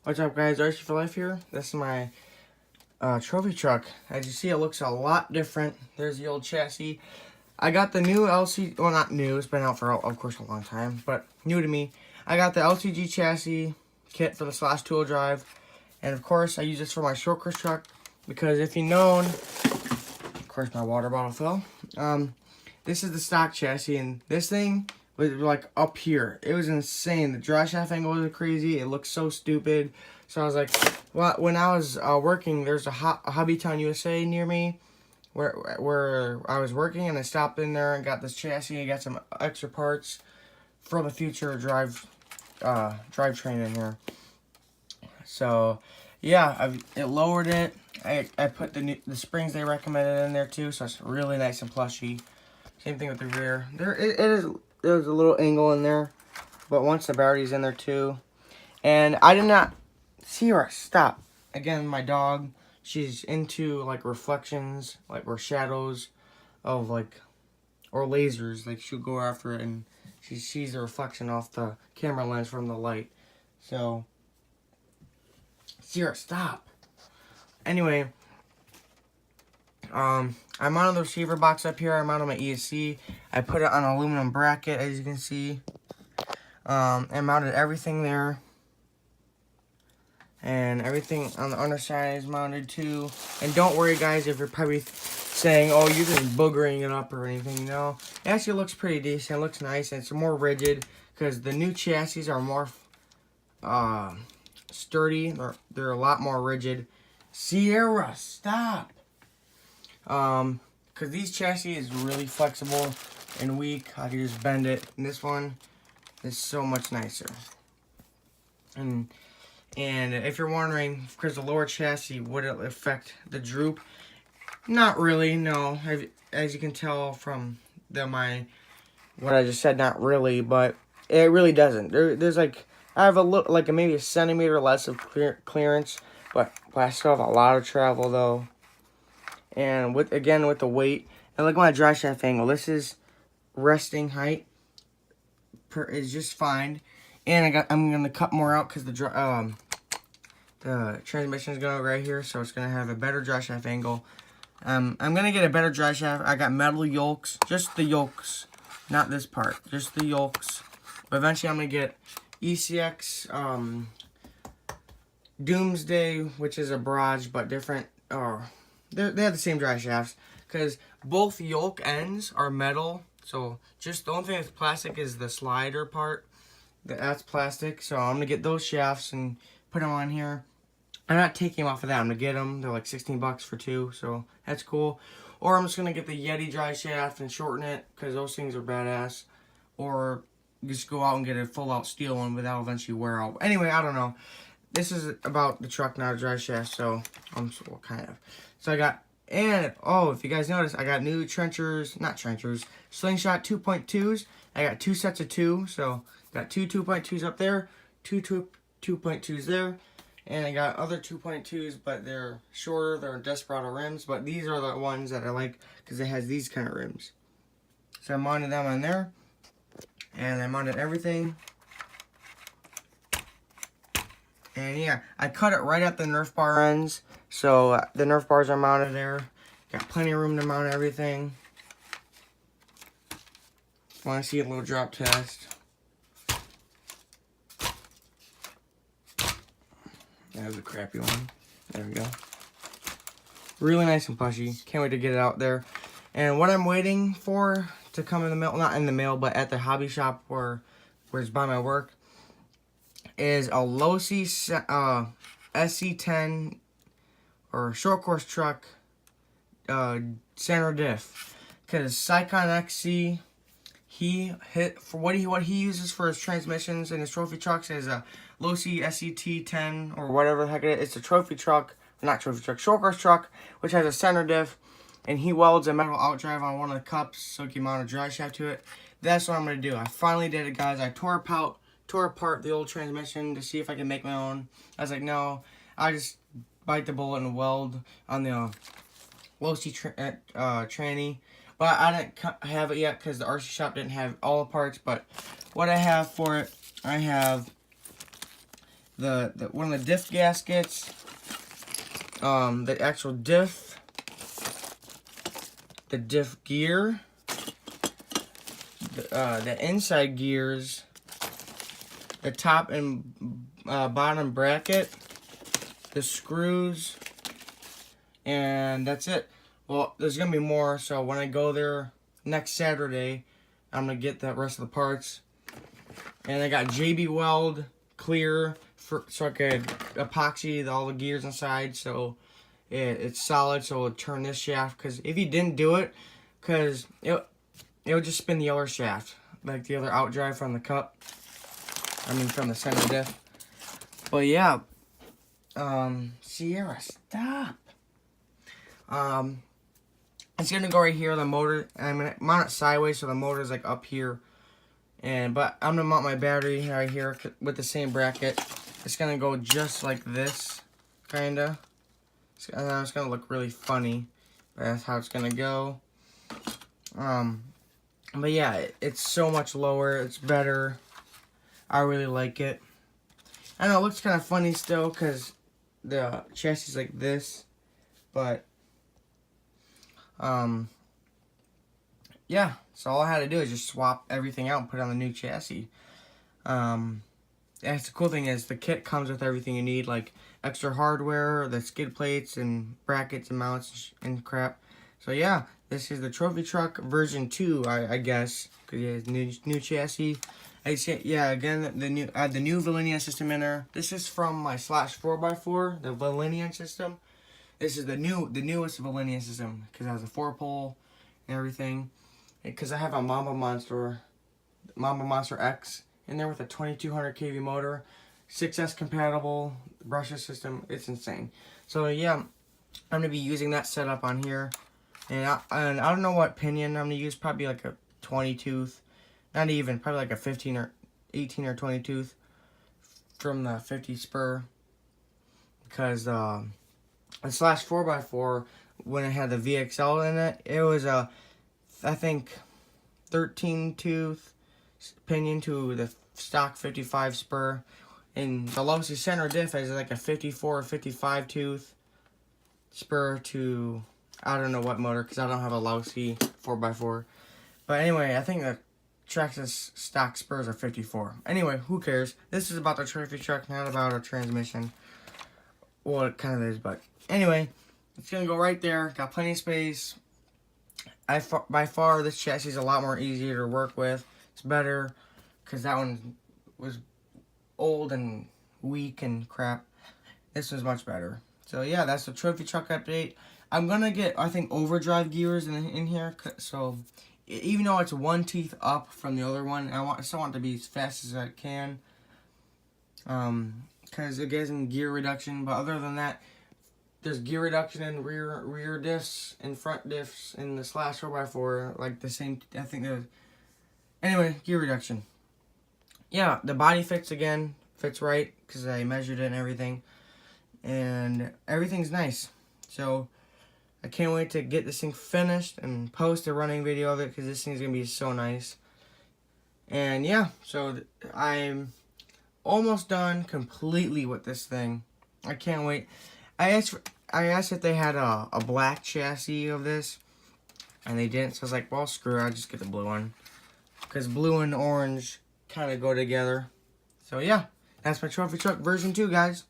What's up, guys? RC for Life here. This is my trophy truck. As you see, it looks a lot different. There's the old chassis. I got the new LC, well, not new, it's been out for, of course, a long time, but new to me. I got the LCG chassis kit for the Slash 2-wheel drive, and of course, I use this for my short course truck, because if you've known, of course, my water bottle fell. This is the stock chassis, and this thing was like up here. It was insane. The drive shaft angle was crazy. It looked so stupid. So I was like, well, when I was working, there's a Hobbytown USA near me where I was working, and I stopped in there and got this chassis and got some extra parts for the future drivetrain in here. So yeah, it lowered it. I put the springs they recommended in there too, so it's really nice and plushy. Same thing with the rear. There's a little angle in there, but once the battery's in there too. And I did not see her stop. Again, my dog, she's into like reflections, like or shadows of like, or lasers. Like she'll go after it and she sees the reflection off the camera lens from the light. So, Sierra, stop. Anyway, I mounted the receiver box up here. I mounted my ESC. I put it on an aluminum bracket, as you can see. I mounted everything there. And everything on the underside is mounted too. And don't worry, guys, if you're probably saying, oh, you're just boogering it up or anything. No, it actually looks pretty decent. It looks nice. And it's more rigid because the new chassis are more sturdy. They're a lot more rigid. Sierra, stop. Because these chassis is really flexible and weak. I can just bend it. And this one is so much nicer. And if you're wondering, because the lower chassis, would it affect the droop? Not really, no. As you can tell from what I just said, not really, but it really doesn't. There's like, I have maybe a centimeter less of clearance, but I still have a lot of travel though. And with the weight, and look at my drive shaft angle. This is resting height is just fine. And I'm gonna cut more out because the transmission is going right here, so it's gonna have a better drive shaft angle. I'm gonna get a better drive shaft. I got metal yokes, just the yokes, not this part, just the yokes. But eventually I'm gonna get ECX Doomsday, which is a barrage but different. They have the same drive shafts because both yoke ends are metal. So just the only thing that's plastic is the slider part. That's plastic. So I'm gonna get those shafts and put them on here. I'm not taking them off of that. I'm gonna get them. They're like 16 bucks for two, so that's cool. Or I'm just gonna get the Yeti drive shaft and shorten it because those things are badass. Or just go out and get a full out steel one, but that'll eventually wear out. Anyway, I don't know. This is about the truck, not a drive shaft, so kind of. So I got, and oh, if you guys notice, I got new Slingshot 2.2s. I got two sets of two, so got two 2.2s up there, two 2.2s there, and I got other 2.2s, but they're shorter. They're Desperado rims, but these are the ones that I like because it has these kind of rims. So I mounted them on there, and I mounted everything. And yeah, I cut it right at the Nerf bar ends. So the Nerf bars are mounted there. Got plenty of room to mount everything. Want to see a little drop test? That was a crappy one. There we go. Really nice and plushy. Can't wait to get it out there. And what I'm waiting for to come in the mail, not in the mail, but at the hobby shop where it's by my work, is a Losi SC10 or short course truck center diff. Because Sycon XC, what he uses for his transmissions and his trophy trucks is a Losi SCT10 or whatever the heck it is. It's a trophy truck, not trophy truck, short course truck, which has a center diff, and he welds a metal outdrive on one of the cups so he can mount a drive shaft to it. That's what I'm gonna do. I finally did it, guys. I tore apart the old transmission to see if I can make my own. I was like, no, I just bite the bullet and weld on the Losi tranny. But I didn't have it yet because the RC shop didn't have all the parts. But what I have for it, I have one of the diff gaskets, the actual diff, the diff gear, the inside gears, the top and bottom bracket, the screws, and that's it. Well, there's gonna be more, so when I go there next Saturday, I'm gonna get the rest of the parts. And I got JB Weld clear so I could epoxy all the gears inside, so it's solid, so it'll turn this shaft. Because if you didn't do it, because it would just spin the other shaft, like the other outdrive from the cup. I mean, from the center diff. But yeah, Sierra, stop. It's gonna go right here. The motor, I'm gonna mount it sideways, so the motor is like up here. But I'm gonna mount my battery right here with the same bracket. It's gonna go just like this, kinda. It's gonna look really funny, but that's how it's gonna go. But yeah, it's so much lower. It's better. I really like it. I know it looks kind of funny still because the chassis is like this, but yeah. So all I had to do is just swap everything out and put it on the new chassis. That's the cool thing is the kit comes with everything you need, like extra hardware, the skid plates and brackets and mounts and crap. So yeah, this is the Trophy Truck version 2, I guess, because it has new chassis. Yeah, again, the new Valenian system in there. This is from my Slash 4x4, the Valenian system. This is the newest Valenian system because it has a 4-pole and everything. Because I have a Mamba Monster X in there with a 2200 kV motor, 6S compatible brushless system. It's insane. So yeah, I'm gonna be using that setup on here, and I don't know what pinion I'm gonna use. Probably like a 20 tooth, not even, probably like a 15 or 18 or 20 tooth from the 50 spur. Because the Slash 4x4, when it had the VXL in it, it was a, I think, 13 tooth pinion to the stock 55 spur, and the Losi center diff is like a 54 or 55 tooth spur to I don't know what motor because I don't have a Losi 4x4. But anyway, I think the Traxxas stock spurs are 54. Anyway, who cares? This is about the Trophy Truck, not about a transmission. Well, it kind of is, but anyway, it's gonna go right there. Got plenty of space. By far, this chassis is a lot more easier to work with. It's better because that one was old and weak and crap. This one's much better. So yeah, that's the Trophy Truck update. I'm gonna get, I think, overdrive gears in here. So even though it's one teeth up from the other one, I still want it to be as fast as I can. Because it gives them gear reduction. But other than that, there's gear reduction in rear diffs and front diffs in the Slash 4x4, like the same. I think there's anyway gear reduction. Yeah, the body fits right because I measured it and everything, and everything's nice. So I can't wait to get this thing finished and post a running video of it because this thing's gonna be so nice. And yeah, so I'm almost done completely with this thing. I can't wait. I asked if they had a black chassis of this, and they didn't, so I was like, well, screw it, I'll just get the blue one. Because blue and orange kind of go together. So yeah, that's my Trophy Truck version 2, guys.